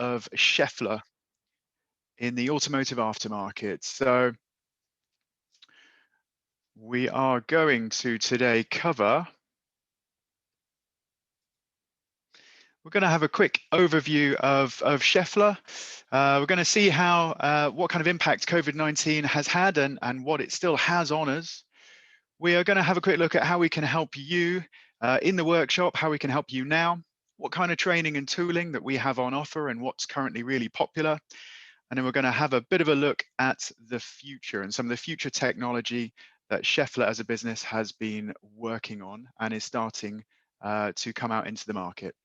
of Schaeffler in the automotive aftermarket. So we are going to today cover, we're going to have a quick overview of Schaeffler. We're going to see how what kind of impact COVID-19 has had and what it still has on us. We are going to have a quick look at how we can help you in the workshop, how we can help you now, what kind of training and tooling that we have on offer and what's currently really popular. And then we're going to have a bit of a look at the future and some of the future technology that Schaeffler as a business has been working on and is starting to come out into the market.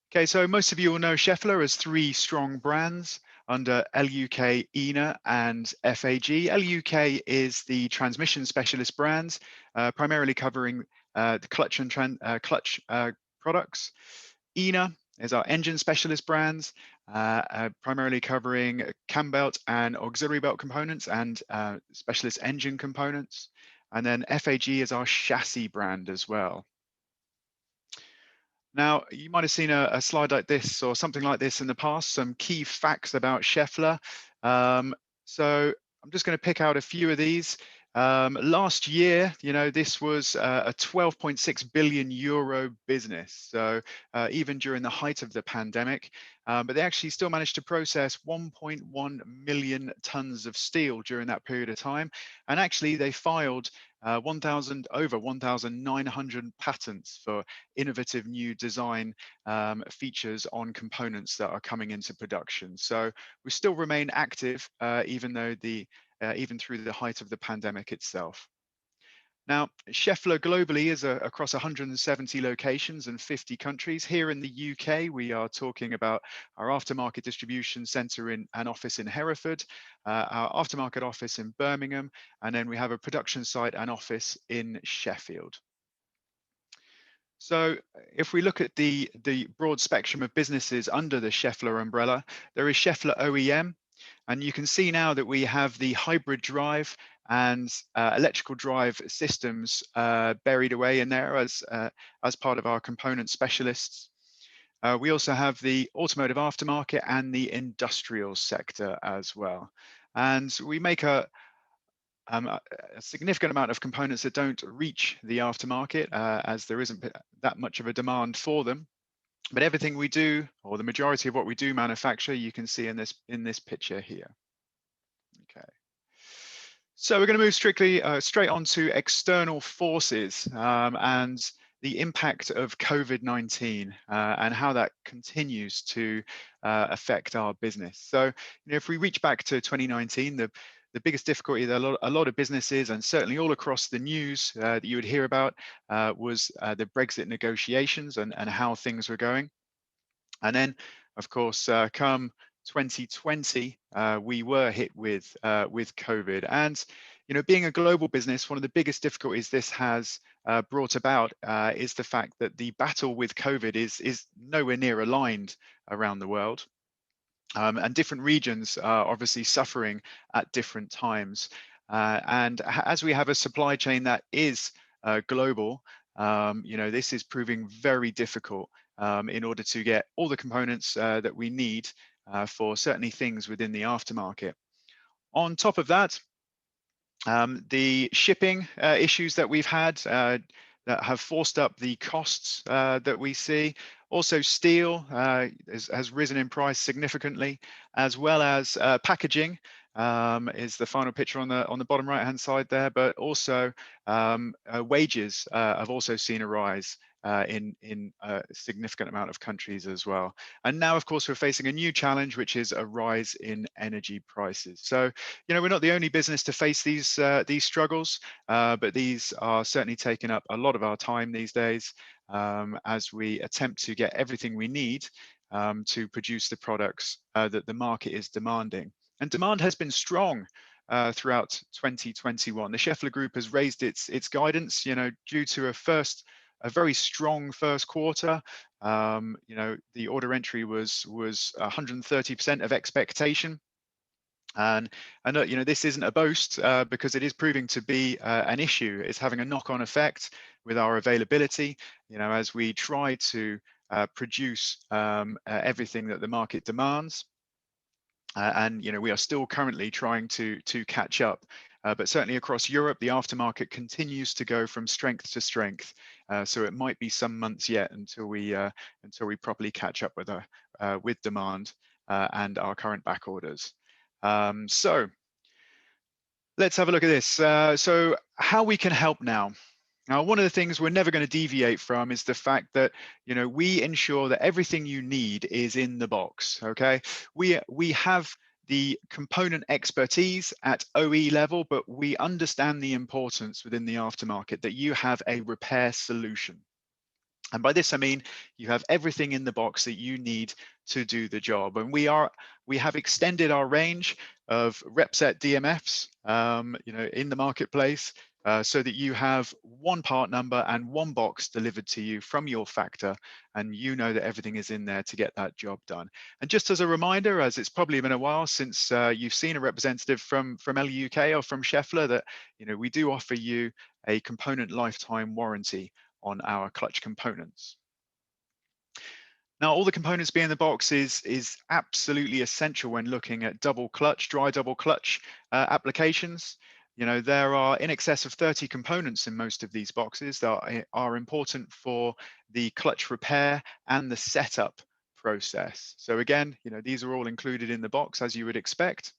Okay, so most of you will know Schaeffler as three strong brands under LUK, ENA, and FAG. LUK is the transmission specialist brand, primarily covering the clutch and clutch products. ENA is our engine specialist brands, primarily covering cam belt and auxiliary belt components and specialist engine components. And then FAG is our chassis brand as well. Now, you might have seen a slide like this or something like this in the past, some key facts about Schaeffler. So I'm just going to pick out a few of these. Last year, this was a 12.6 billion euro business. So even during the height of the pandemic, but they actually still managed to process 1.1 million tons of steel during that period of time. And actually they filed over 1,900 patents for innovative new design features on components that are coming into production. So we still remain active, even through the height of the pandemic itself. Now, Schaeffler globally is across 170 locations and 50 countries. Here in the UK, we are talking about our aftermarket distribution centre and office in Hereford, our aftermarket office in Birmingham, and then we have a production site and office in Sheffield. So if we look at the broad spectrum of businesses under the Schaeffler umbrella, there is Schaeffler OEM, and you can see now that we have the hybrid drive and electrical drive systems buried away in there as part of our component specialists. We also have the automotive aftermarket and the industrial sector as well. And we make a significant amount of components that don't reach the aftermarket as there isn't that much of a demand for them. But everything we do, or the majority of what we do manufacture, you can see in this picture here. Okay. So we're going to move straight on to external forces and the impact of COVID-19 and how that continues to affect our business. So, if we reach back to 2019, the biggest difficulty that a lot of businesses, and certainly all across the news that you would hear about, was the Brexit negotiations and how things were going. And then, of course, come 2020, we were hit with COVID. And being a global business, one of the biggest difficulties this has brought about is the fact that the battle with COVID is nowhere near aligned around the world. And different regions are obviously suffering at different times. And as we have a supply chain that is global, this is proving very difficult in order to get all the components that we need for certainly things within the aftermarket. On top of that, the shipping issues that we've had that have forced up the costs that we see. Also, steel has risen in price significantly, as well as packaging is the final picture on the bottom right-hand side there. But also wages have also seen a rise in a significant amount of countries as well. And now, of course, we're facing a new challenge, which is a rise in energy prices. So, we're not the only business to face these struggles, but these are certainly taking up a lot of our time these days as we attempt to get everything we need to produce the products that the market is demanding. And demand has been strong throughout 2021. The Schaeffler Group has raised its guidance, due to a very strong first quarter. The order entry was 130% of expectation. And this isn't a boast because it is proving to be an issue. It's having a knock-on effect with our availability, as we try to produce everything that the market demands. And we are still currently trying to catch up. But certainly across Europe, the aftermarket continues to go from strength to strength. So it might be some months yet until we properly catch up with demand and our current back orders. So let's have a look at this. So how we can help now. Now, one of the things we're never going to deviate from is the fact that, we ensure that everything you need is in the box, okay? We have the component expertise at OE level, but we understand the importance within the aftermarket that you have a repair solution. And by this, I mean, you have everything in the box that you need to do the job. And we have extended our range of Repset DMFs, in the marketplace, so that you have one part number and one box delivered to you from your factor, and you know that everything is in there to get that job done. And just as a reminder, as it's probably been a while since you've seen a representative from LUK or from Schaeffler, that we do offer you a component lifetime warranty on our clutch components. Now, all the components being in the box is absolutely essential when looking at double clutch, dry double clutch applications. There are in excess of 30 components in most of these boxes that are important for the clutch repair and the setup process. So again, these are all included in the box as you would expect.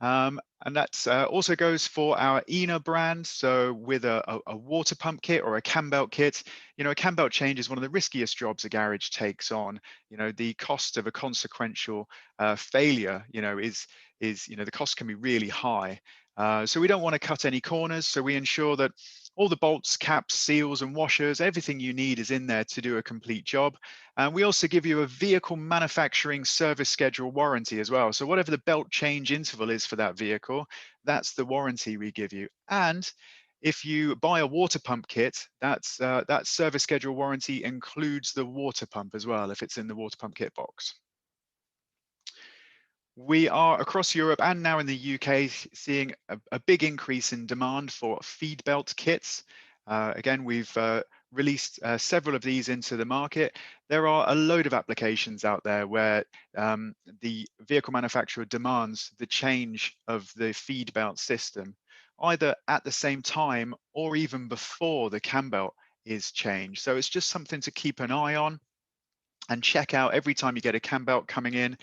And that also goes for our ENA brand. So with a water pump kit or a cam belt kit, a cam belt change is one of the riskiest jobs a garage takes on. The cost of a consequential failure, is the cost can be really high. So we don't want to cut any corners. So we ensure that all the bolts, caps, seals, and washers, everything you need is in there to do a complete job. And we also give you a vehicle manufacturing service schedule warranty as well. So whatever the belt change interval is for that vehicle, that's the warranty we give you. And if you buy a water pump kit, that service schedule warranty includes the water pump as well, if it's in the water pump kit box. We are across Europe and now in the UK seeing a big increase in demand for feed belt kits. Again, we've released several of these into the market. There are a load of applications out there where the vehicle manufacturer demands the change of the feed belt system, either at the same time or even before the cam belt is changed. So it's just something to keep an eye on and check out every time you get a cam belt coming in.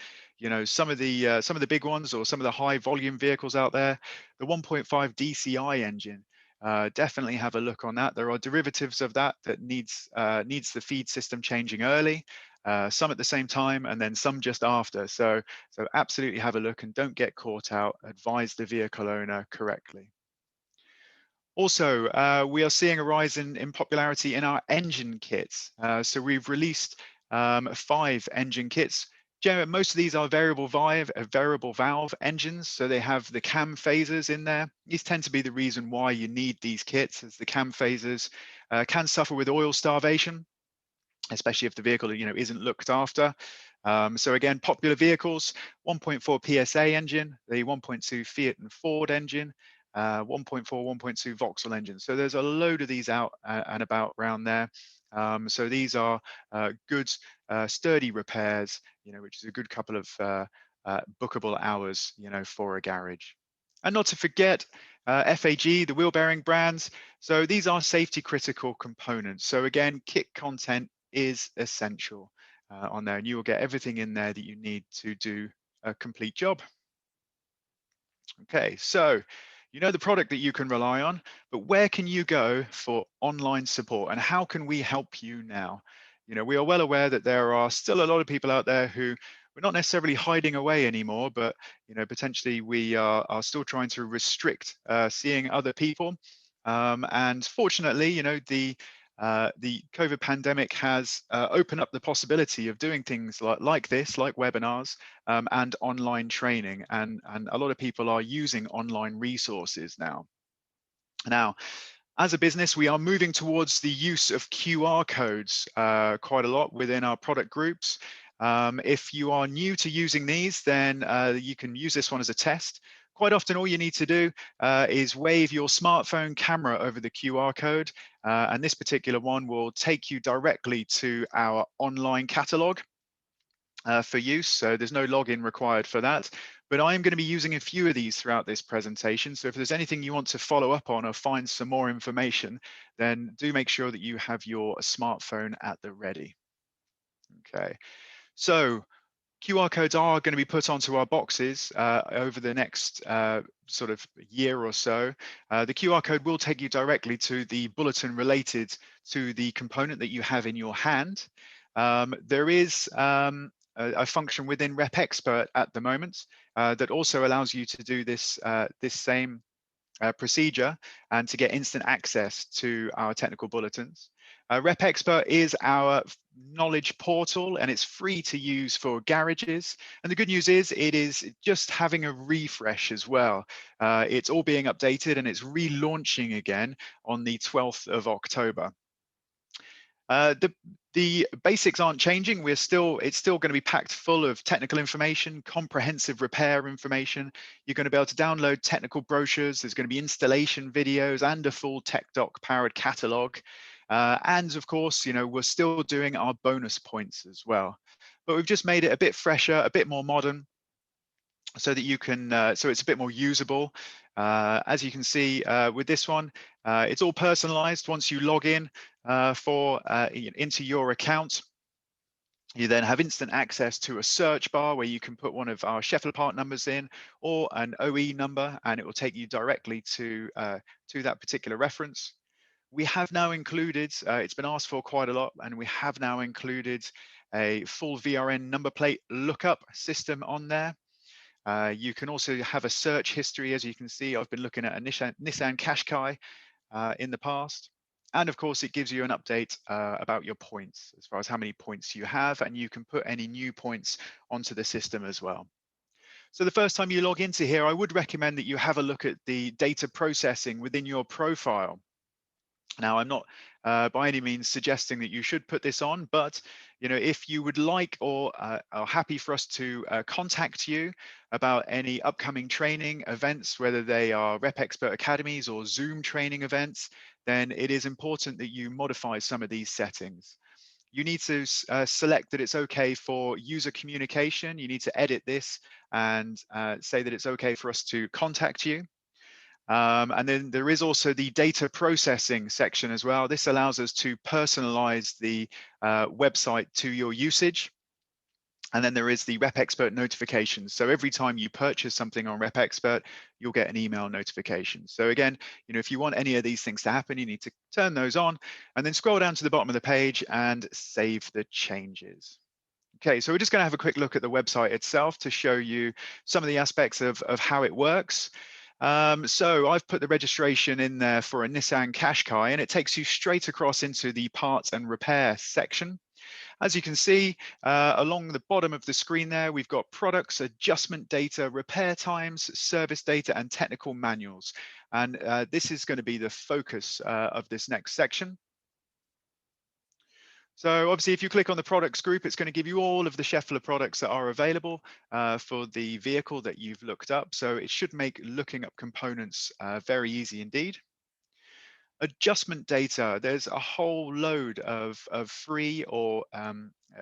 Some of the big ones or some of the high volume vehicles out there, the 1.5 DCI engine, definitely have a look on that. There are derivatives of that needs the feed system changing early, some at the same time, and then some just after. So absolutely have a look and don't get caught out. Advise the vehicle owner correctly. Also, we are seeing a rise in popularity in our engine kits. So we've released 5 engine kits. Most of these are variable valve engines, so they have the cam phasers in there. These tend to be the reason why you need these kits, as the cam phasers can suffer with oil starvation, especially if the vehicle isn't looked after. So again, popular vehicles, 1.4 PSA engine, the 1.2 Fiat and Ford engine, 1.4, 1.2 Vauxhall engine. So there's a load of these out and about around there. So these are good, sturdy repairs, which is a good couple of bookable hours, for a garage. And not to forget FAG, the wheel bearing brands. So these are safety critical components. So again, kit content is essential on there, and you will get everything in there that you need to do a complete job. Okay, so the product that you can rely on, but where can you go for online support, and how can we help you now? We are well aware that there are still a lot of people out there who we're not necessarily hiding away anymore, but potentially we are still trying to restrict seeing other people. And fortunately, the COVID pandemic has opened up the possibility of doing things like this, like webinars and online training. And a lot of people are using online resources now. Now, as a business, we are moving towards the use of QR codes quite a lot within our product groups. If you are new to using these, then you can use this one as a test. Quite often, all you need to do is wave your smartphone camera over the QR code, and this particular one will take you directly to our online catalog for use. So there's no login required for that. But I am going to be using a few of these throughout this presentation. So if there's anything you want to follow up on or find some more information, then do make sure that you have your smartphone at the ready. Okay, so QR codes are going to be put onto our boxes over the next sort of year or so. The QR code will take you directly to the bulletin related to the component that you have in your hand. There is a function within Rep Expert at the moment that also allows you to do this same procedure and to get instant access to our technical bulletins. Rep Expert is our knowledge portal, and it's free to use for garages. And the good news is it is just having a refresh as well. It's all being updated and it's relaunching again on the 12th of October. The basics aren't changing. It's still going to be packed full of technical information, comprehensive repair information. You're going to be able to download technical brochures. There's going to be installation videos and a full TechDoc powered catalog. And of course, we're still doing our bonus points as well. But we've just made it a bit fresher, a bit more modern, so that you can, so it's a bit more usable. As you can see with this one, it's all personalized. Once you log in into your account, you then have instant access to a search bar where you can put one of our Schaeffler part numbers in or an OE number, and it will take you directly to that particular reference. We have now included, it's been asked for quite a lot, and we have now included a full VRN number plate lookup system on there. You can also have a search history. As you can see, I've been looking at a Nissan Qashqai in the past. And of course, it gives you an update about your points as far as how many points you have, and you can put any new points onto the system as well. So the first time you log into here, I would recommend that you have a look at the data processing within your profile. Now, I'm not by any means suggesting that you should put this on, but if you would like or are happy for us to contact you about any upcoming training events, whether they are Rep Expert Academies or Zoom training events, then it is important that you modify some of these settings. You need to select that it's okay for user communication. You need to edit this and say that it's okay for us to contact you. And then there is also the data processing section as well. This allows us to personalize the website to your usage. And then there is the Rep Expert notifications. So every time you purchase something on Rep Expert, you'll get an email notification. So again, if you want any of these things to happen, you need to turn those on and then scroll down to the bottom of the page and save the changes. Okay, so we're just going to have a quick look at the website itself to show you some of the aspects of how it works. So I've put the registration in there for a Nissan Qashqai, and it takes you straight across into the parts and repair section. As you can see, along the bottom of the screen there, we've got products, adjustment data, repair times, service data, and technical manuals. And this is going to be the focus of this next section. So obviously, if you click on the products group, it's going to give you all of the Schaeffler products that are available for the vehicle that you've looked up. So it should make looking up components very easy indeed. Adjustment data, there's a whole load of free or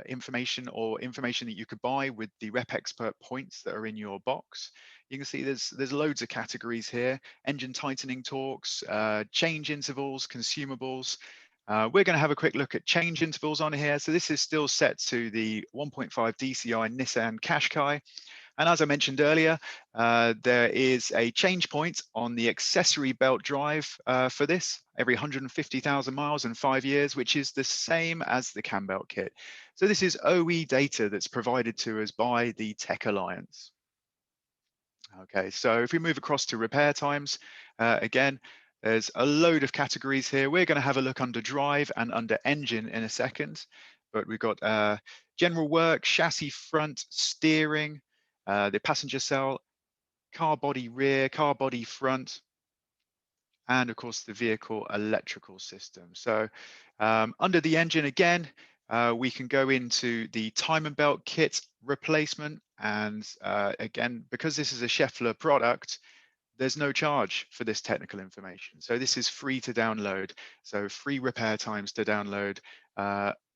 information that you could buy with the Rep Expert points that are in your box. You can see there's loads of categories here: engine tightening torques, change intervals, consumables. We're going to have a quick look at change intervals on here. So this is still set to the 1.5 DCI Nissan Qashqai. And as I mentioned earlier, there is a change point on the accessory belt drive for this every 150,000 miles and 5 years, which is the same as the cam belt kit. So this is OE data that's provided to us by the Tech Alliance. Okay, so if we move across to repair times, again, there's a load of categories here. We're going to have a look under drive and under engine in a second, but we've got general work, chassis front, steering, the passenger cell, car body rear, car body front, and of course the vehicle electrical system. So under the engine again, We can go into the time and belt kit replacement. And again, because this is a Schaeffler product, there's no charge for this technical information. So this is free to download. So free repair times to download,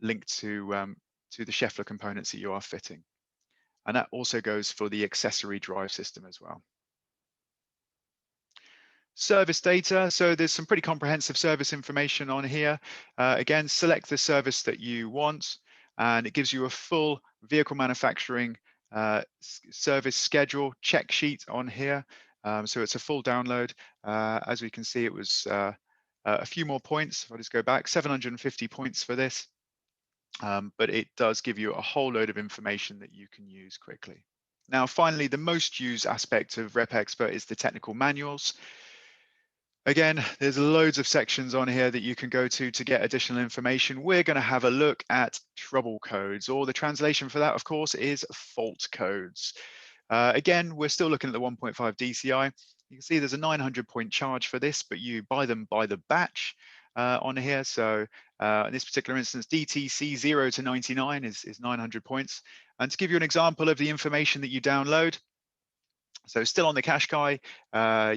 linked to the Schaeffler components that you are fitting. And that also goes for the accessory drive system as well. Service data, so there's some pretty comprehensive service information on here. Again, select the service that you want, and it gives you a full vehicle manufacturing service schedule check sheet on here. So it's a full download. As we can see, it was a few more points. If I just go back, 750 points for this, but it does give you a whole load of information that you can use quickly. Now, finally, the most used aspect of Rep Expert is the technical manuals. Again, there's loads of sections on here that you can go to get additional information. We're going to have a look at trouble codes, or the translation for that, of course, is fault codes. Again, we're still looking at the 1.5 DCI. You can see there's a 900-point charge for this, but you buy them by the batch on here. So in this particular instance, DTC 0 to 99 is 900 points. And to give you an example of the information that you download, so still on the Qashqai,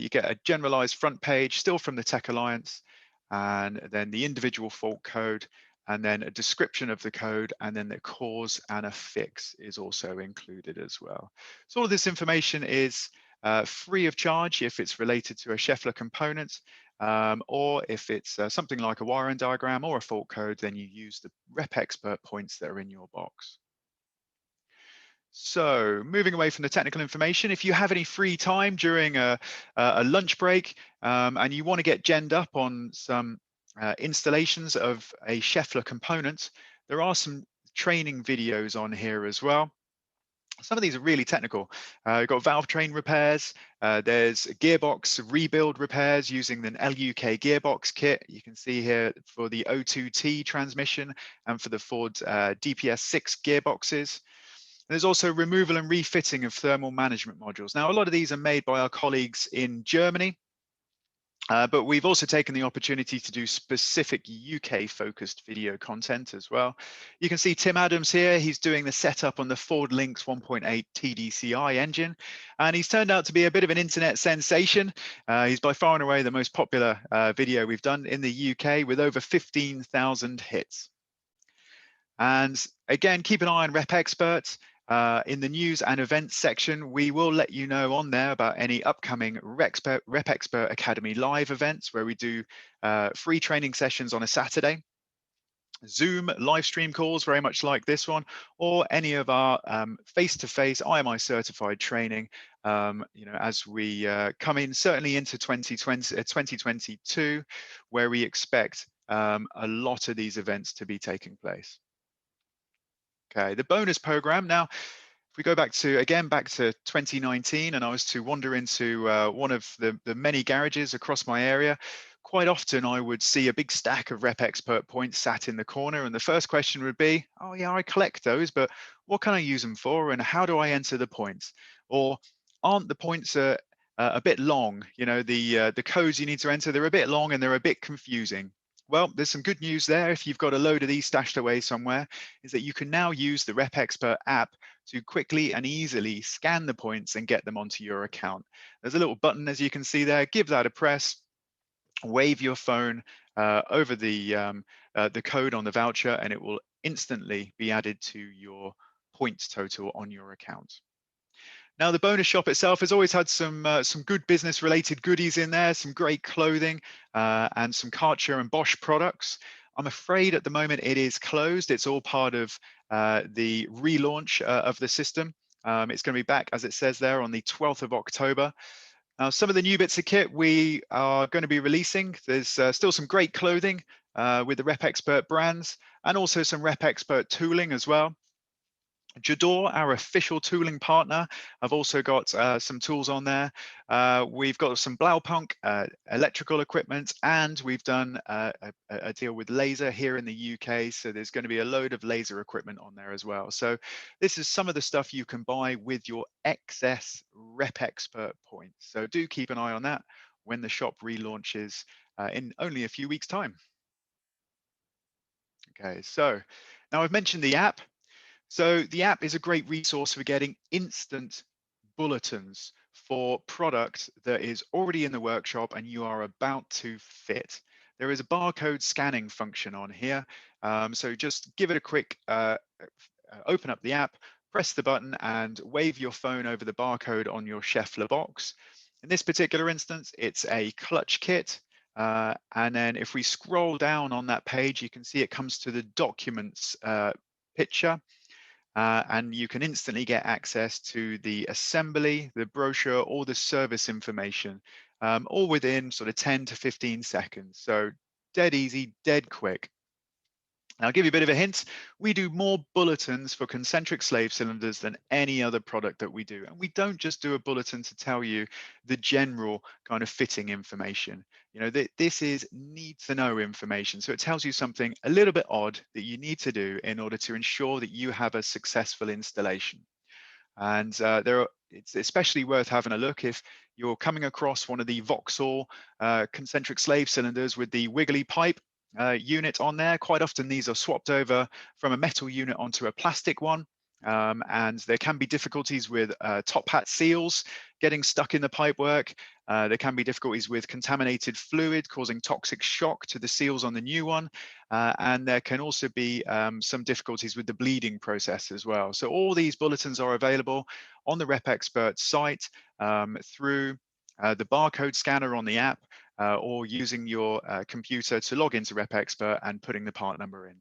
you get a generalized front page, still from the Tech Alliance, and then the individual fault code, and then a description of the code, and then the cause and a fix is also included as well. So all of this information is free of charge if it's related to a Schaeffler component, or if it's something like a wiring diagram or a fault code, then you use the Rep Expert points that are in your box. So moving away from the technical information, if you have any free time during a lunch break and you want to get genned up on some installations of a Schaeffler component, there are some training videos on here as well. Some of these are really technical. You've got valve train repairs. There's gearbox rebuild repairs using the LUK gearbox kit. You can see here for the O2T transmission and for the Ford DPS6 gearboxes. There's also removal and refitting of thermal management modules. Now, a lot of these are made by our colleagues in Germany, but we've also taken the opportunity to do specific UK-focused video content as well. You can see Tim Adams here. He's doing the setup on the Ford Lynx 1.8 TDCi engine, and he's turned out to be a bit of an internet sensation. He's by far and away the most popular video we've done in the UK, with over 15,000 hits. And again, keep an eye on Rep Expert. In the news and events section, we will let you know on there about any upcoming Rep Expert Academy live events where we do free training sessions on a Saturday, Zoom live stream calls, very much like this one, or any of our face-to-face IMI certified training, as we come in, certainly into 2022, where we expect a lot of these events to be taking place. Okay, the bonus program. Now, if we go back to 2019, and I was to wander into one of the many garages across my area, quite often I would see a big stack of Rep Expert points sat in the corner. And the first question would be, oh yeah, I collect those, but what can I use them for? And how do I enter the points? Or aren't the points a bit long? You know, the codes you need to enter, they're a bit long and they're a bit confusing. Well, there's some good news there. If you've got a load of these stashed away somewhere, is that you can now use the Rep Expert app to quickly and easily scan the points and get them onto your account. There's a little button, as you can see there. Give that a press, wave your phone over the code on the voucher, and it will instantly be added to your points total on your account. Now, the bonus shop itself has always had some good business related goodies in there, some great clothing and some Karcher and Bosch products. I'm afraid at the moment it is closed. It's all part of the relaunch of the system. It's going to be back, as it says there, on the 12th of October. Now, some of the new bits of kit we are going to be releasing. There's still some great clothing with the Rep Expert brands, and also some Rep Expert tooling as well. Jador, our official tooling partner, I've also got some tools on there. We've got some Blaupunk electrical equipment, and we've done a deal with laser here in the UK. So there's going to be a load of laser equipment on there as well. So this is some of the stuff you can buy with your excess Rep Expert points. So do keep an eye on that when the shop relaunches in only a few weeks' time. Okay, so Now, I've mentioned the app. So the app is a great resource for getting instant bulletins for product that is already in the workshop and you are about to fit. There is a barcode scanning function on here. So just give it a quick open up the app, press the button and wave your phone over the barcode on your Schaeffler box. In this particular instance, it's a clutch kit. And then if we scroll down on that page, you can see it comes to the documents picture. And you can instantly get access to the assembly, the brochure, or the service information, all within sort of 10 to 15 seconds. So dead easy, dead quick. Now, I'll give you a bit of a hint. We do more bulletins for concentric slave cylinders than any other product that we do. And we don't just do a bulletin to tell you the general kind of fitting information. You know, this is need to know information. So it tells you something a little bit odd that you need to do in order to ensure that you have a successful installation. And it's especially worth having a look if you're coming across one of the Vauxhall concentric slave cylinders with the wiggly pipe unit on there. Quite often these are swapped over from a metal unit onto a plastic one. And there can be difficulties with top hat seals getting stuck in the pipework. There can be difficulties with contaminated fluid causing toxic shock to the seals on the new one. And there can also be some difficulties with the bleeding process as well. So all these bulletins are available on the Rep Expert site through the barcode scanner on the app or using your computer to log into Rep Expert and putting the part number in.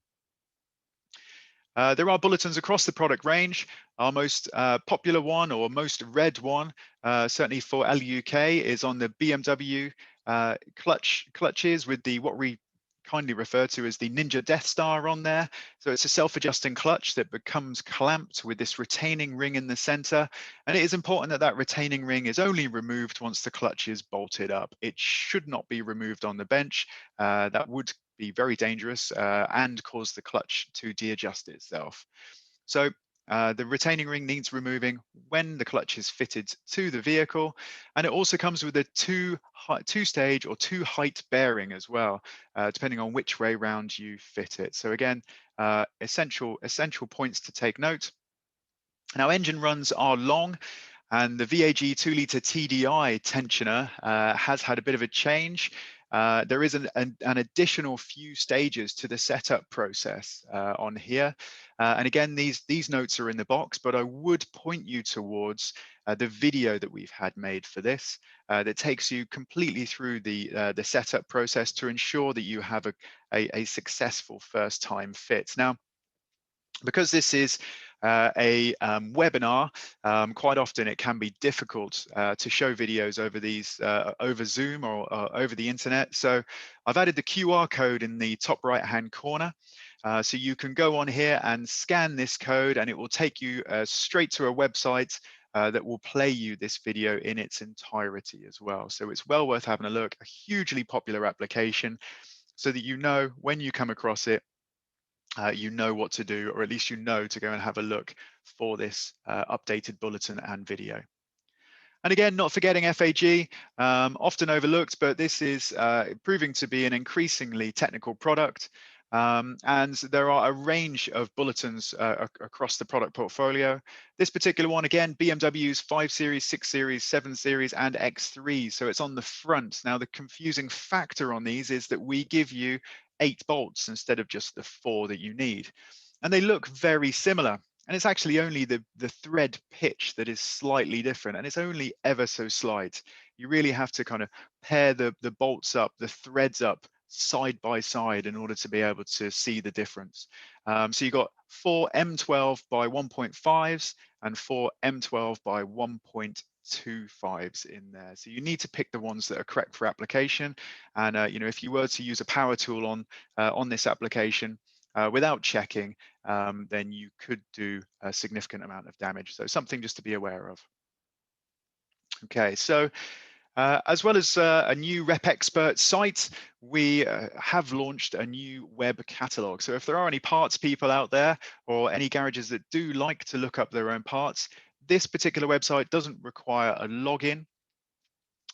There are bulletins across the product range. Our most popular one or most read one, certainly for LUK, is on the BMW clutches with the what we kindly refer to as the Ninja Death Star on there. So it's a self-adjusting clutch that becomes clamped with this retaining ring in the center. And it is important that that retaining ring is only removed once the clutch is bolted up. It should not be removed on the bench. That would be very dangerous and cause the clutch to de-adjust itself. So the retaining ring needs removing when the clutch is fitted to the vehicle, and it also comes with a two-stage or two-height bearing as well, depending on which way round you fit it. So again, essential points to take note. Now, engine runs are long, and the VAG 2-litre TDI tensioner has had a bit of a change. There is an additional few stages to the setup process on here. And again, these notes are in the box, but I would point you towards the video that we've had made for this that takes you completely through the setup process to ensure that you have a successful first time fit. Now, because this is a webinar, quite often it can be difficult to show videos over Zoom or over the internet. So I've added the QR code in the top right hand corner. So you can go on here and scan this code and it will take you straight to a website that will play you this video in its entirety as well. So it's well worth having a look, a hugely popular application so that you know when you come across it, you know what to do, or at least you know to go and have a look for this updated bulletin and video. And again, not forgetting FAG, often overlooked, but this is proving to be an increasingly technical product. And there are a range of bulletins across the product portfolio. This particular one, again, BMW's 5 Series, 6 Series, 7 Series, and X3. So it's on the front. Now, the confusing factor on these is that we give you 8 bolts instead of just the 4 that you need. And they look very similar. And it's actually only the thread pitch that is slightly different, and it's only ever so slight. You really have to kind of pair the bolts up, the threads up side by side in order to be able to see the difference. So you've got 4 M12 by 1.5s and 4 M12 by 1.25s in there. So you need to pick the ones that are correct for application. And if you were to use a power tool on this application, without checking, then you could do a significant amount of damage. So something just to be aware of. Okay, so as well as a new Rep Expert site, we have launched a new web catalog. So if there are any parts people out there or any garages that do like to look up their own parts, this particular website doesn't require a login.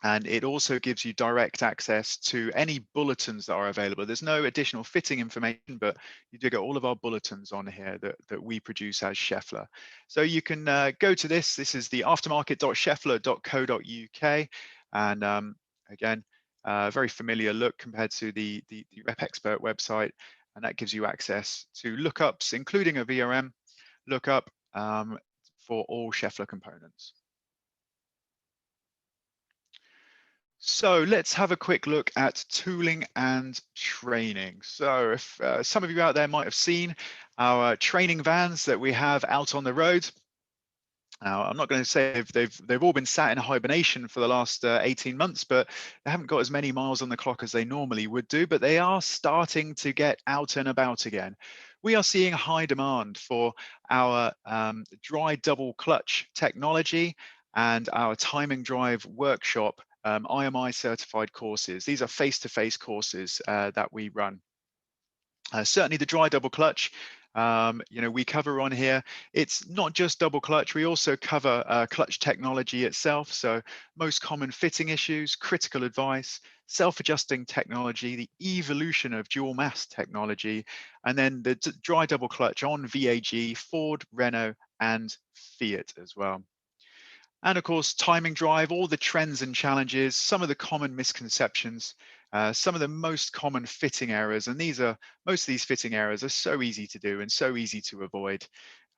And it also gives you direct access to any bulletins that are available. There's no additional fitting information, but you do get all of our bulletins on here that we produce as Schaeffler. So you can go to this. This is the aftermarket.schaeffler.co.uk. And again, very familiar look compared to the Rep Expert website. And that gives you access to lookups, including a VRM lookup for all Schaeffler components. So let's have a quick look at tooling and training. So if some of you out there might have seen our training vans that we have out on the road. Now, I'm not going to say they've all been sat in hibernation for the last 18 months, but they haven't got as many miles on the clock as they normally would do, but they are starting to get out and about again. We are seeing high demand for our dry double clutch technology and our timing drive workshop IMI certified courses. These are face-to-face courses that we run. Certainly the dry double clutch, we cover on here. It's not just double clutch, we also cover clutch technology itself. So most common fitting issues, critical advice, self-adjusting technology, the evolution of dual mass technology, and then the dry double clutch on VAG, Ford, Renault, and Fiat as well. And of course, timing drive, all the trends and challenges, some of the common misconceptions, some of the most common fitting errors. And most of these fitting errors are so easy to do and so easy to avoid.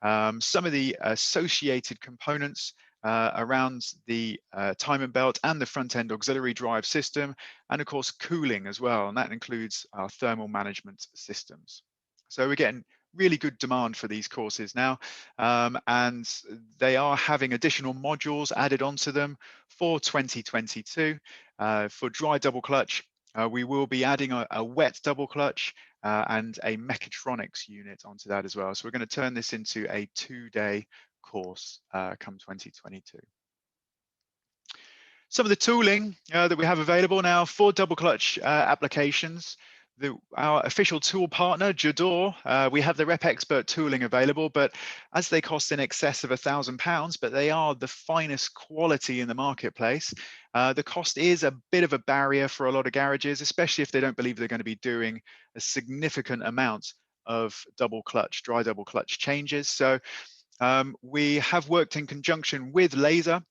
Some of the associated components around the timing belt and the front end auxiliary drive system, and of course, cooling as well. And that includes our thermal management systems. So we're getting really good demand for these courses now, and they are having additional modules added onto them for 2022. For dry double clutch, we will be adding a wet double clutch and a mechatronics unit onto that as well. So we're going to turn this into a 2-day course come 2022. Some of the tooling that we have available now for double clutch applications. Our official tool partner, Jador, we have the Rep Expert tooling available, but as they cost in excess of £1,000, but they are the finest quality in the marketplace, the cost is a bit of a barrier for a lot of garages, especially if they don't believe they're going to be doing a significant amount of dry double clutch changes. So we have worked in conjunction with Laser.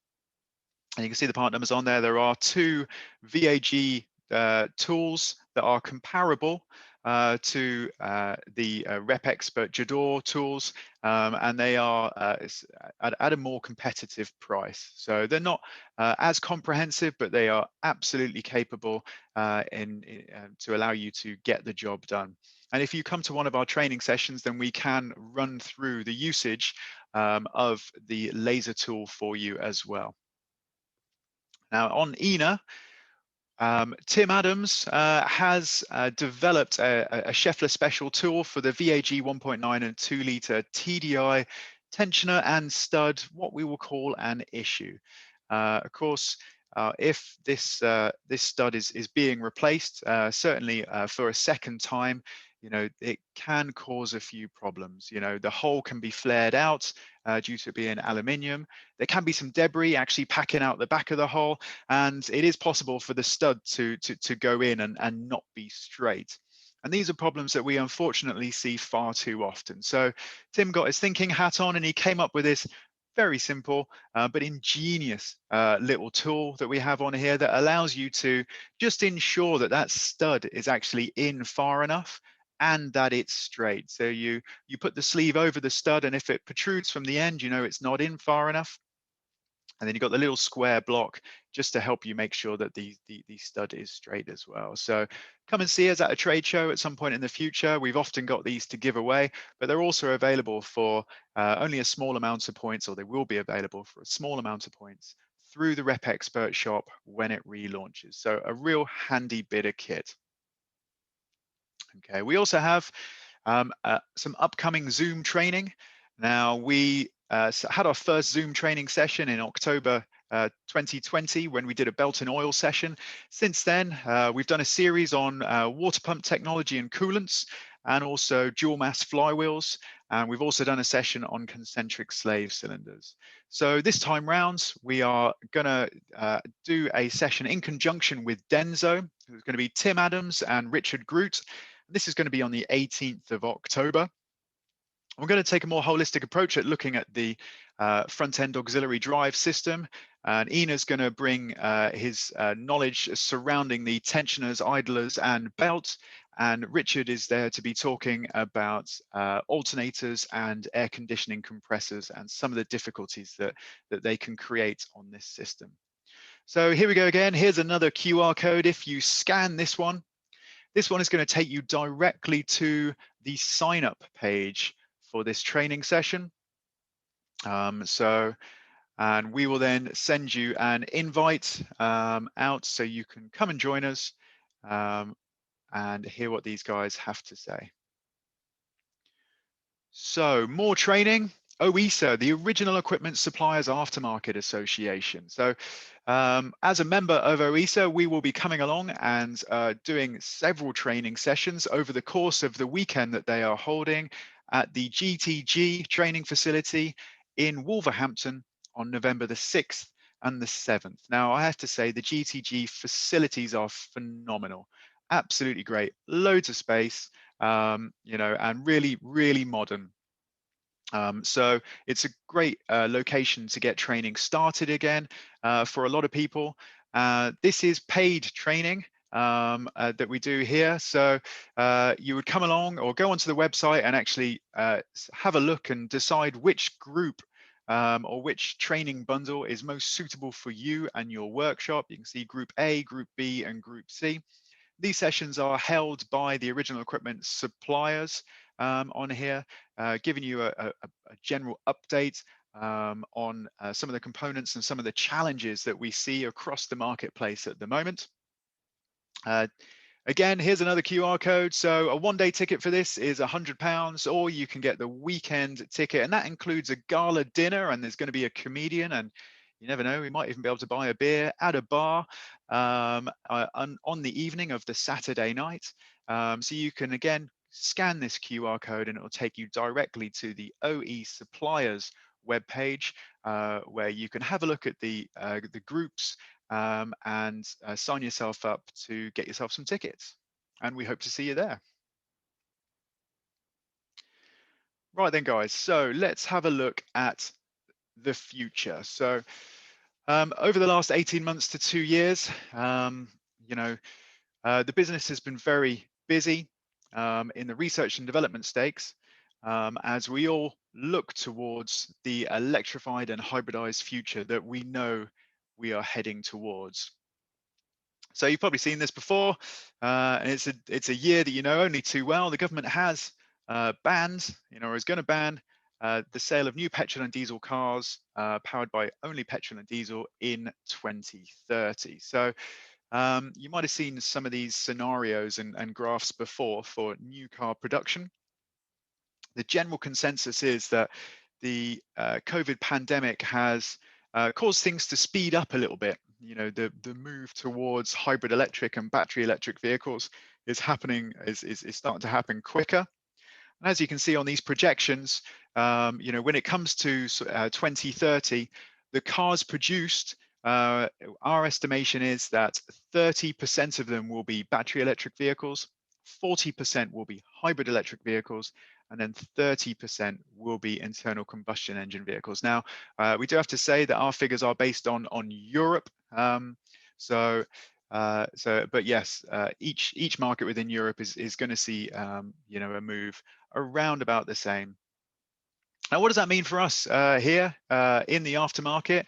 And you can see the part numbers on there. There are 2 VAG tools that are comparable to the Rep Expert Jador tools, and they are at a more competitive price. So they're not as comprehensive, but they are absolutely capable to allow you to get the job done. And if you come to one of our training sessions, then we can run through the usage of the laser tool for you as well. Now on ENA, Tim Adams has developed a Schaeffler special tool for the VAG 1.9 and 2 litre TDI tensioner and stud, what we will call an issue. Of course, if this stud is being replaced, certainly for a second time, it can cause a few problems. The hole can be flared out due to it being aluminium. There can be some debris actually packing out the back of the hole, and it is possible for the stud to go in and not be straight. And these are problems that we unfortunately see far too often. So Tim got his thinking hat on and he came up with this very simple but ingenious little tool that we have on here that allows you to just ensure that that stud is actually in far enough and that it's straight. So you put the sleeve over the stud, and if it protrudes from the end, it's not in far enough. And then you've got the little square block just to help you make sure that the stud is straight as well. So come and see us at a trade show at some point in the future. We've often got these to give away, but they're also available for only a small amount of points, or they will be available for a small amount of points through the Rep Expert shop when it relaunches. So a real handy bit of kit. Okay, we also have some upcoming Zoom training. Now, we had our first Zoom training session in October 2020 when we did a belt and oil session. Since then, we've done a series on water pump technology and coolants. and also dual mass flywheels. And we've also done a session on concentric slave cylinders. So this time round, we are going to do a session in conjunction with Denso. There's going to be Tim Adams and Richard Groot. This is going to be on the 18th of October. We're going to take a more holistic approach at looking at the front-end auxiliary drive system. And Ina's going to bring his knowledge surrounding the tensioners, idlers, and belts. And Richard is there to be talking about alternators and air conditioning compressors and some of the difficulties that they can create on this system. So here we go again. Here's another QR code. If you scan this one is going to take you directly to the sign-up page for this training session. And we will then send you an invite out so you can come and join us and hear what these guys have to say. So more training. OESA, the Original Equipment Suppliers Aftermarket Association. So as a member of OESA, we will be coming along and doing several training sessions over the course of the weekend that they are holding at the GTG training facility in Wolverhampton on November the 6th and the 7th. Now, I have to say the GTG facilities are phenomenal, absolutely great, loads of space, you know, and really, really modern. So it's a great location to get training started again for a lot of people. This is paid training that we do here. So you would come along or go onto the website and actually have a look and decide which group or which training bundle is most suitable for you and your workshop. You can see Group A, Group B, and Group C. These sessions are held by the original equipment suppliers on here, giving you a general update on some of the components and some of the challenges that we see across the marketplace at the moment. Again, here's another QR code. So a one-day ticket for this is £100, or you can get the weekend ticket, and that includes a gala dinner, and there's going to be a comedian, and you never know, we might even be able to buy a beer at a bar on the evening of the Saturday night. So you can, again, scan this QR code and it will take you directly to the OE Suppliers webpage where you can have a look at the groups and sign yourself up to get yourself some tickets. And we hope to see you there. Right then, guys, so let's have a look at the future. So over the last 18 months to 2 years, you know, the business has been very busy in the research and development stakes as we all look towards the electrified and hybridized future that we know we are heading towards. So you've probably seen this before, and it's a year that you know only too well. The government has banned, you know, or is going to ban the sale of new petrol and diesel cars powered by only petrol and diesel in 2030. So you might have seen some of these scenarios and graphs before for new car production. The general consensus is that the COVID pandemic has caused things to speed up a little bit. You know, the move towards hybrid electric and battery electric vehicles is happening, is starting to happen quicker. And as you can see on these projections, you know, when it comes to 2030, the cars produced, our estimation is that 30% of them will be battery electric vehicles, 40% will be hybrid electric vehicles, and then 30% will be internal combustion engine vehicles. Now, we do have to say that our figures are based on Europe. But yes, each market within Europe is going to see, you know, a move around about the same. Now, what does that mean for us here in the aftermarket?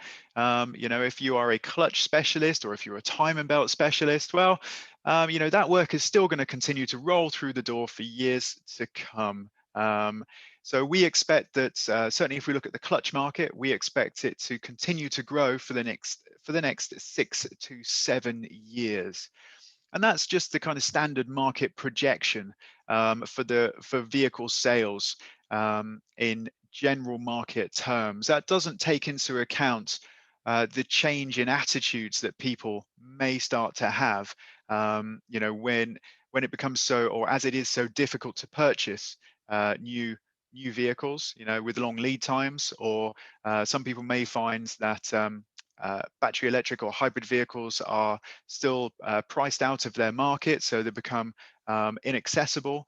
You know, if you are a clutch specialist or if you're a time and belt specialist, well, you know, that work is still going to continue to roll through the door for years to come. So we expect that certainly if we look at the clutch market, we expect it to continue to grow for the next 6 to 7 years. And that's just the kind of standard market projection for vehicle sales in general market terms. That doesn't take into account the change in attitudes that people may start to have. You know, when when it becomes so, or as it is so difficult to purchase new vehicles, with long lead times, or some people may find that battery electric or hybrid vehicles are still priced out of their market, so they become inaccessible.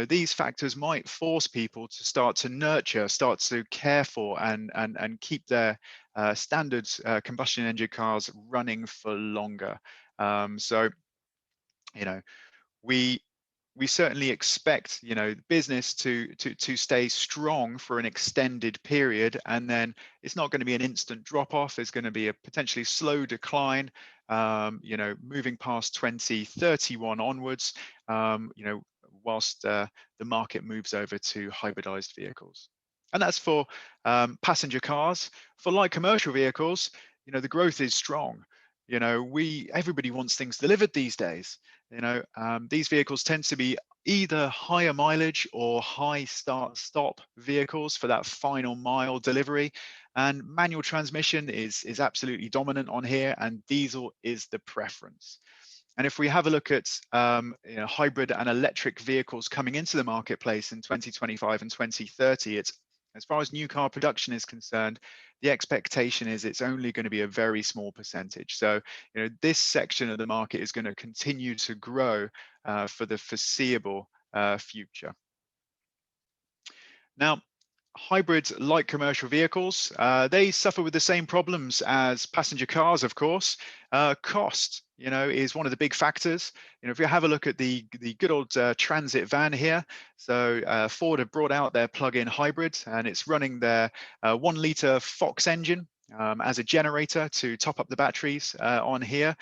These factors might force people to start to nurture, start to care for, and keep their standard combustion engine cars running for longer. So, you know, we we certainly expect business to stay strong for an extended period, and then it's not going to be an instant drop off. There's going to be a potentially slow decline, moving past 2031 onwards, whilst the market moves over to hybridized vehicles. And that's for passenger cars. For light commercial vehicles, the growth is strong. Everybody wants things delivered these days. These vehicles tend to be either higher mileage or high start-stop vehicles for that final mile delivery. And manual transmission is absolutely dominant on here, and diesel is the preference. And if we have a look at hybrid and electric vehicles coming into the marketplace in 2025 and 2030, it's, as far as new car production is concerned, the expectation is it's only going to be a very small percentage. So, this section of the market is going to continue to grow for the foreseeable future. Now, hybrid light commercial vehicles, they suffer with the same problems as passenger cars, of course. Cost, is one of the big factors. If you have a look at the good old transit van here, so Ford have brought out their plug-in hybrid, and it's running their 1 litre Fox engine as a generator to top up the batteries on here.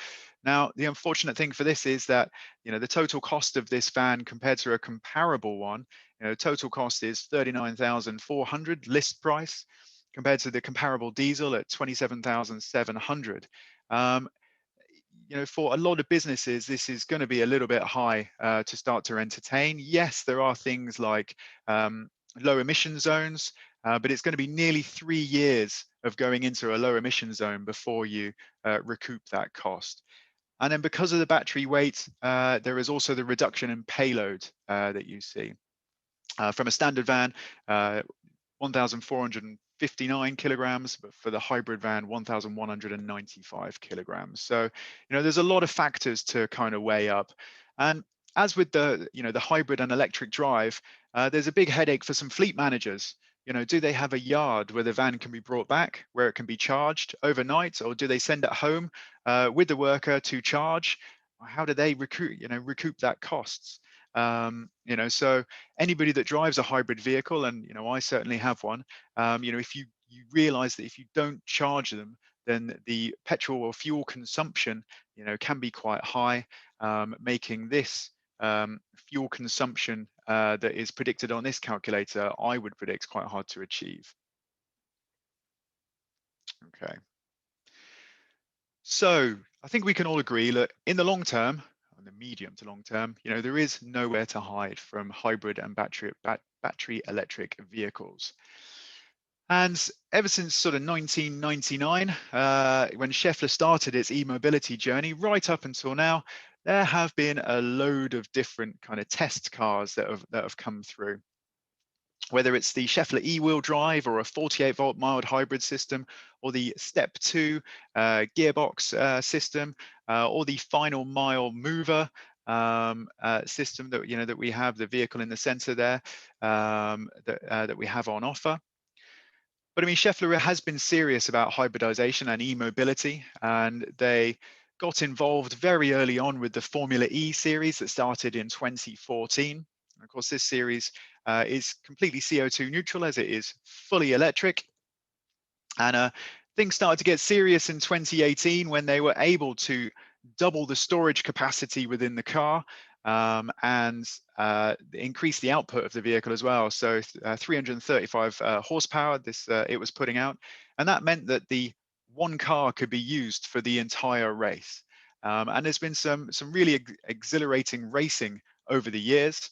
Now, the unfortunate thing for this is that, the total cost of this van compared to a comparable one, total cost is 39,400 list price, compared to the comparable diesel at 27,700. For a lot of businesses, this is going to be a little bit high to start to entertain. Yes, there are things like low emission zones, but it's going to be nearly 3 years of going into a low emission zone before you recoup that cost. And then because of the battery weight, there is also the reduction in payload that you see. From a standard van, 1,459 kilograms, but for the hybrid van, 1,195 kilograms. So, there's a lot of factors to kind of weigh up. And as with the hybrid and electric drive, there's a big headache for some fleet managers. Do they have a yard where the van can be brought back, where it can be charged overnight, or do they send it home with the worker to charge? How do they recoup that costs? So anybody that drives a hybrid vehicle, and I certainly have one, if you realize that if you don't charge them, then the petrol or fuel consumption can be quite high, making this fuel consumption that is predicted on this calculator, I would predict, quite hard to achieve. Okay. So I think we can all agree that in the long term, in the medium to long term, there is nowhere to hide from hybrid and battery electric vehicles. And ever since sort of 1999, when Schaeffler started its e-mobility journey, right up until now, there have been a load of different kind of test cars that have come through. Whether it's the Schaeffler e-wheel drive or a 48-volt mild hybrid system, or the Step 2 gearbox system, or the final mile mover system that we have, the vehicle in the center there, that we have on offer. But I mean, Schaeffler has been serious about hybridization and e-mobility, and they got involved very early on with the Formula E series that started in 2014. And of course, this series is completely CO2 neutral, as it is fully electric. And things started to get serious in 2018 when they were able to double the storage capacity within the car, and increase the output of the vehicle as well. So 335 horsepower it was putting out, and that meant that the one car could be used for the entire race. And there's been some really exhilarating racing over the years.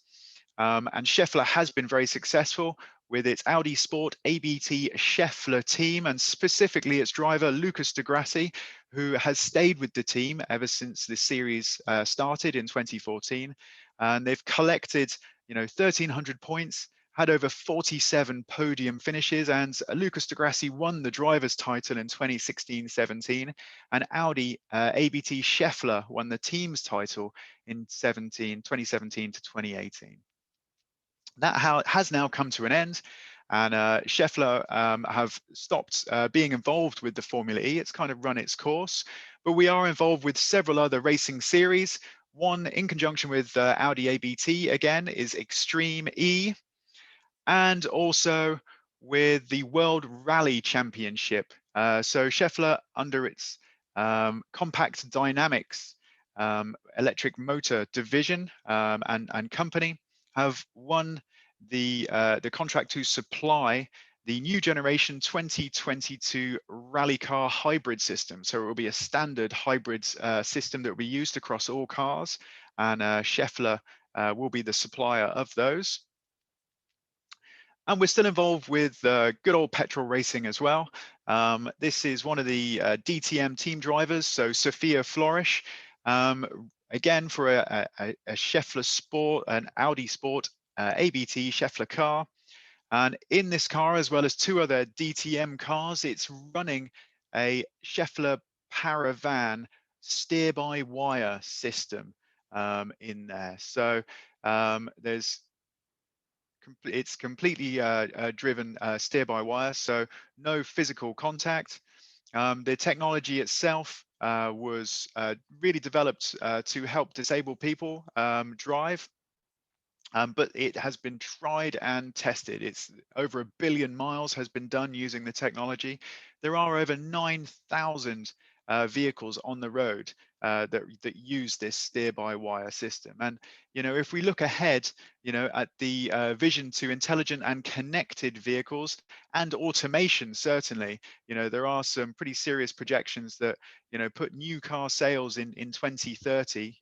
And Schaeffler has been very successful with its Audi Sport ABT Schaeffler team, and specifically its driver, Lucas de Grassi, who has stayed with the team ever since the series started in 2014. and they've collected 1,300 points, had over 47 podium finishes, and Lucas de Grassi won the driver's title in 2016-17, and Audi ABT Schaeffler won the team's title in 2017 to 2018. That has now come to an end, and Schaeffler have stopped being involved with the Formula E. It's kind of run its course, but we are involved with several other racing series. One in conjunction with Audi ABT again is Extreme E, and also with the World Rally Championship. So Schaeffler, under its Compact Dynamics electric motor division and company, have won the contract to supply the new generation 2022 rally car hybrid system. So it will be a standard hybrid system that will be used across all cars, and Schaeffler will be the supplier of those. And we're still involved with good old petrol racing as well. This is one of the DTM team drivers, so Sophia Flourish, again for a Schaeffler Sport, an Audi Sport ABT Schaeffler car. And in this car, as well as two other DTM cars, it's running a Schaeffler Paravan steer-by-wire system in there. So it's completely driven steer-by-wire, so no physical contact. The technology itself was really developed to help disabled people drive. But it has been tried and tested. It's over 1 billion miles has been done using the technology. There are over 9,000 vehicles on the road that use this steer-by-wire system. And if we look ahead, at the vision to intelligent and connected vehicles and automation, certainly, there are some pretty serious projections that put new car sales in 2030.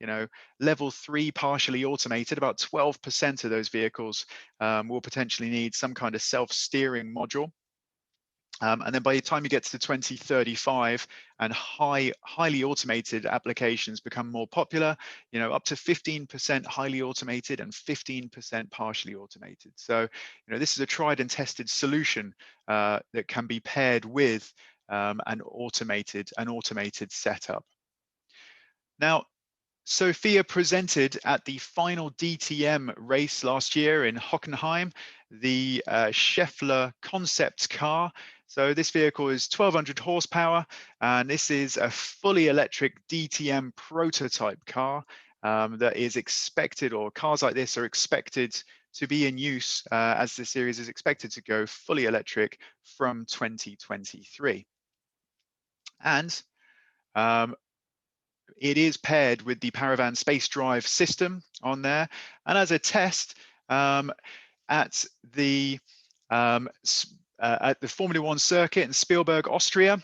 Level 3 partially automated, about 12% of those vehicles will potentially need some kind of self-steering module. And then by the time you get to 2035 and highly automated applications become more popular, up to 15% highly automated and 15% partially automated. So, this is a tried and tested solution that can be paired with an automated setup. Now, Sophia presented at the final DTM race last year in Hockenheim, the Schaeffler concept car. So this vehicle is 1,200 horsepower, and this is a fully electric DTM prototype car that is expected, or cars like this are expected to be in use as the series is expected to go fully electric from 2023. And it is paired with the Paravan Space Drive system on there. And as a test at the Formula One circuit in Spielberg, Austria,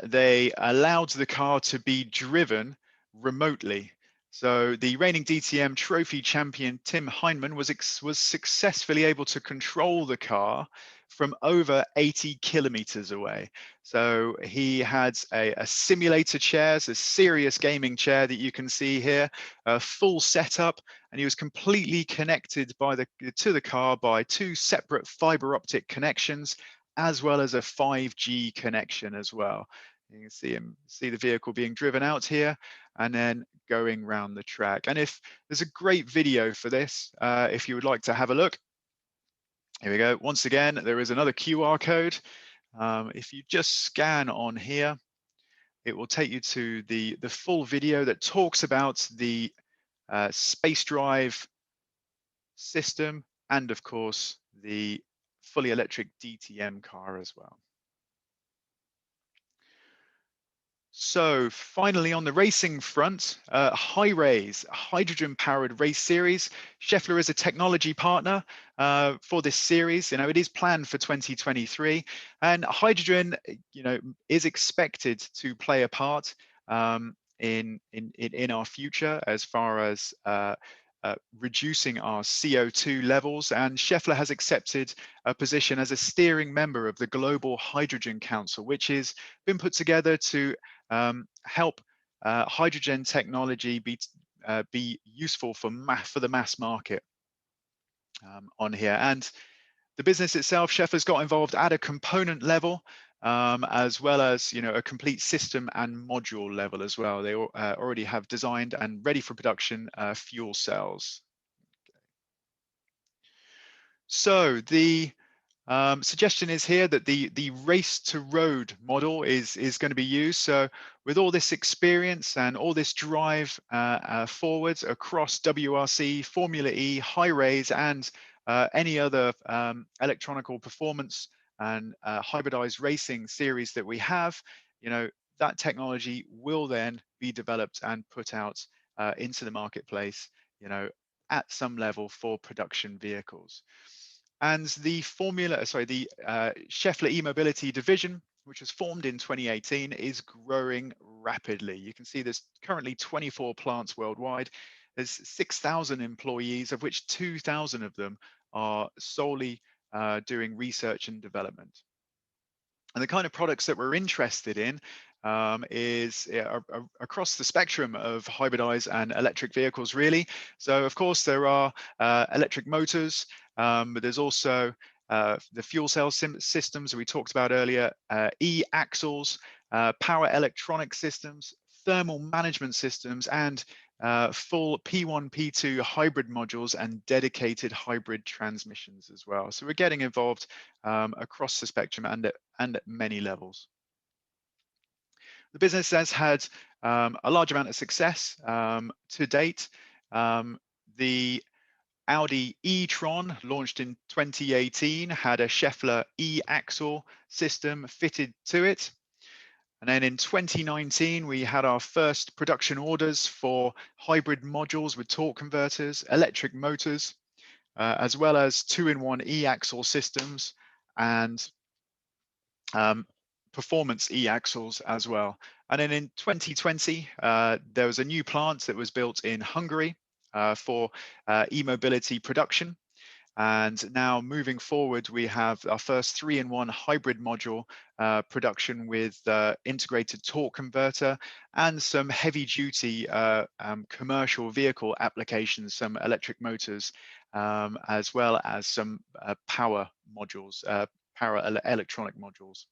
they allowed the car to be driven remotely. So the reigning DTM trophy champion Tim Heinemann was successfully able to control the car from over 80 kilometers away. So he had a simulator chair, a serious gaming chair that you can see here, a full setup, and he was completely connected to the car by two separate fiber optic connections, as well as a 5G connection as well. You can see the vehicle being driven out here and then going around the track. And if there's a great video for this, if you would like to have a look. Here we go. Once again, there is another QR code. If you just scan on here, it will take you to the full video that talks about the space drive system and, of course, the fully electric DTM car as well. So finally, on the racing front, HiRace, a hydrogen-powered race series. Schaeffler is a technology partner for this series. It is planned for 2023, and hydrogen, is expected to play a part in our future as far as reducing our CO2 levels. And Schaeffler has accepted a position as a steering member of the Global Hydrogen Council, which has been put together to help hydrogen technology be be useful for the mass market on here. And the business itself, Schaeffler's got involved at a component level, as well as a complete system and module level as well. They already have designed and ready for production fuel cells. So the suggestion is here that the race to road model is going to be used. So with all this experience and all this drive forwards across WRC, Formula E, high rays, and any other electronical performance and hybridized racing series that we have, that technology will then be developed and put out into the marketplace, at some level for production vehicles. And the Schaeffler eMobility division, which was formed in 2018, is growing rapidly. You can see there's currently 24 plants worldwide. There's 6,000 employees, of which 2,000 of them are solely doing research and development. And the kind of products that we're interested in is across the spectrum of hybridized and electric vehicles, really. So, of course, there are electric motors, but there's also the fuel cell systems we talked about earlier, e-axles, power electronic systems, thermal management systems, and full P1, P2 hybrid modules and dedicated hybrid transmissions as well. So we're getting involved across the spectrum and at many levels. The business has had a large amount of success to date. The Audi e-tron, launched in 2018, had a Schaeffler e-axle system fitted to it. And then in 2019, we had our first production orders for hybrid modules with torque converters, electric motors, as well as 2-in-1 e-axle systems and performance e-axles as well. And then in 2020, there was a new plant that was built in Hungary for e-mobility production. And now moving forward, we have our first 3-in-1 hybrid module production with integrated torque converter and some heavy duty commercial vehicle applications, some electric motors, as well as some power modules, electronic modules.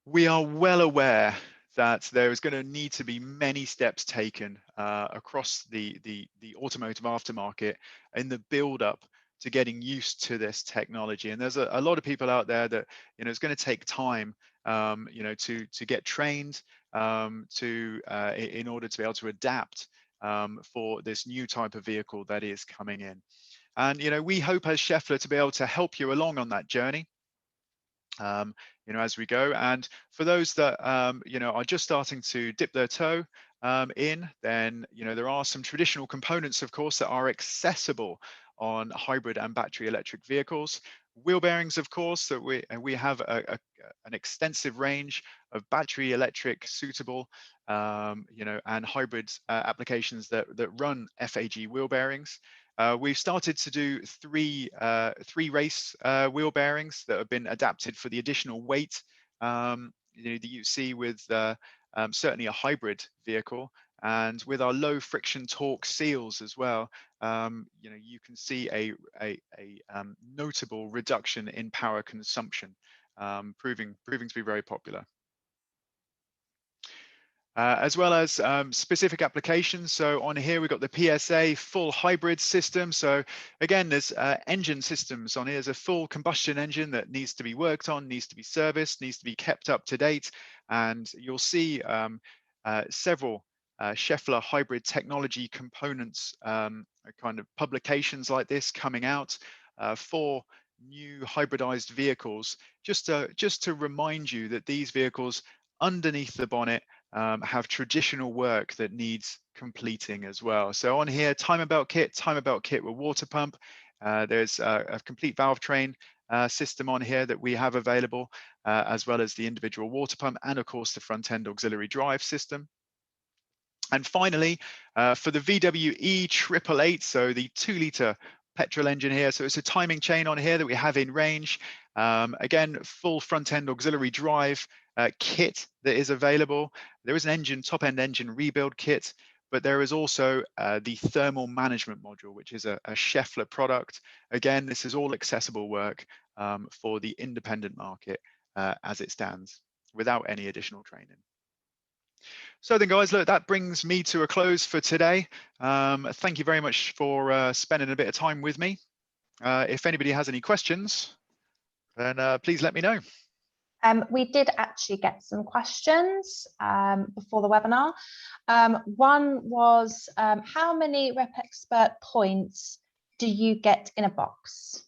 We are well aware that there is going to need to be many steps taken across the automotive aftermarket in the build up to getting used to this technology. And there's a lot of people out there that it's going to take time to get trained in order to be able to adapt for this new type of vehicle that is coming in. And we hope as Schaeffler to be able to help you along on that journey. As we go. And for those that are just starting to dip their toe in, then there are some traditional components, of course, that are accessible on hybrid and battery electric vehicles. Wheel bearings, of course, that we have an extensive range of battery electric suitable, and hybrid applications that run FAG wheel bearings. We've started to do three race wheel bearings that have been adapted for the additional weight that you see with certainly a hybrid vehicle, and with our low friction torque seals as well. You can see a notable reduction in power consumption, proving to be very popular. As well as specific applications. So on here, we've got the PSA full hybrid system. So again, there's engine systems on here. There's a full combustion engine that needs to be worked on, needs to be serviced, needs to be kept up to date. And you'll see several Schaeffler hybrid technology components, kind of publications like this coming out for new hybridized vehicles, just to remind you that these vehicles underneath the bonnet have traditional work that needs completing as well. So on here, timer belt kit with water pump. There's a complete valve train system on here that we have available, as well as the individual water pump and of course the front end auxiliary drive system. And finally, for the VW E888, so the 2-litre petrol engine here. So it's a timing chain on here that we have in range. Again, full front end auxiliary drive kit that is available. There is an top-end engine rebuild kit, but there is also the thermal management module, which is a Schaeffler product. Again, this is all accessible work for the independent market as it stands, without any additional training. So then, guys, look, that brings me to a close for today. Thank you very much for spending a bit of time with me. If anybody has any questions, then please let me know. We did actually get some questions before the webinar. One was, how many Rep Expert points do you get in a box?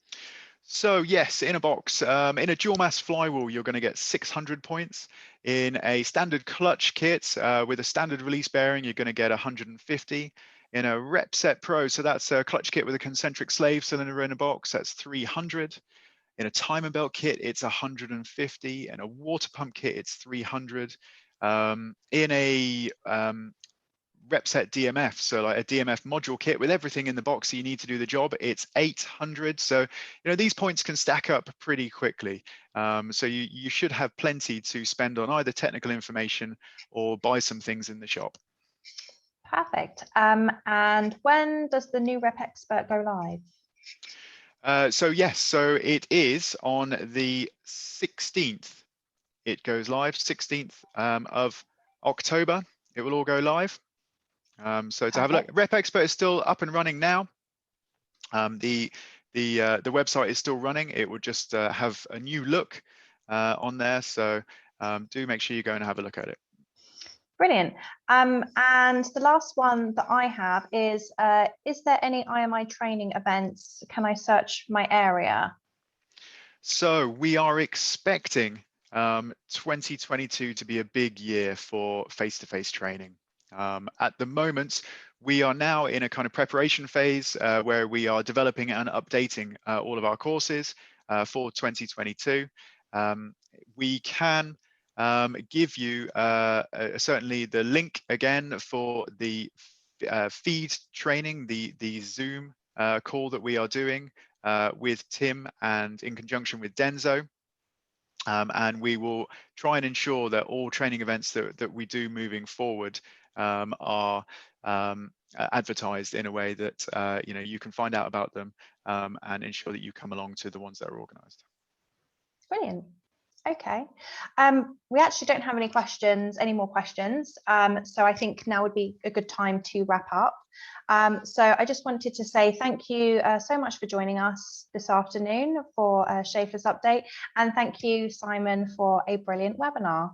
So yes, in a box, in a dual mass flywheel, you're going to get 600 points. In a standard clutch kit with a standard release bearing, you're going to get 150. In a Rep Set Pro, so that's a clutch kit with a concentric slave cylinder in a box, that's 300. In a timing belt kit, it's 150. In a water pump kit, it's 300. In a Rep Set DMF, so like a DMF module kit with everything in the box that you need to do the job, it's 800. So, these points can stack up pretty quickly. So you should have plenty to spend on either technical information or buy some things in the shop. Perfect. And when does the new Rep Expert go live? So it is on the 16th. It goes live 16th of October. It will all go live. So to have a look, Rep Expert is still up and running now. The website is still running. It will just have a new look on there. So do make sure you go and have a look at it. Brilliant. And the last one that I have is there any IMI training events? Can I search my area? So we are expecting 2022 to be a big year for face-to-face training. At the moment, we are now in a kind of preparation phase where we are developing and updating all of our courses for 2022. We can give you certainly the link again for the feed training, the Zoom call that we are doing with Tim and in conjunction with Denzo. And we will try and ensure that all training events that we do moving forward are advertised in a way that you can find out about them and ensure that you come along to the ones that are organized. Brilliant. Okay. We actually don't have any more questions. So I think now would be a good time to wrap up. So I just wanted to say thank you so much for joining us this afternoon for Schaeffler's update. And thank you, Simon, for a brilliant webinar.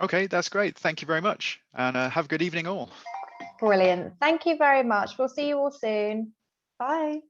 Okay, that's great. Thank you very much. And have a good evening all. Brilliant. Thank you very much. We'll see you all soon. Bye.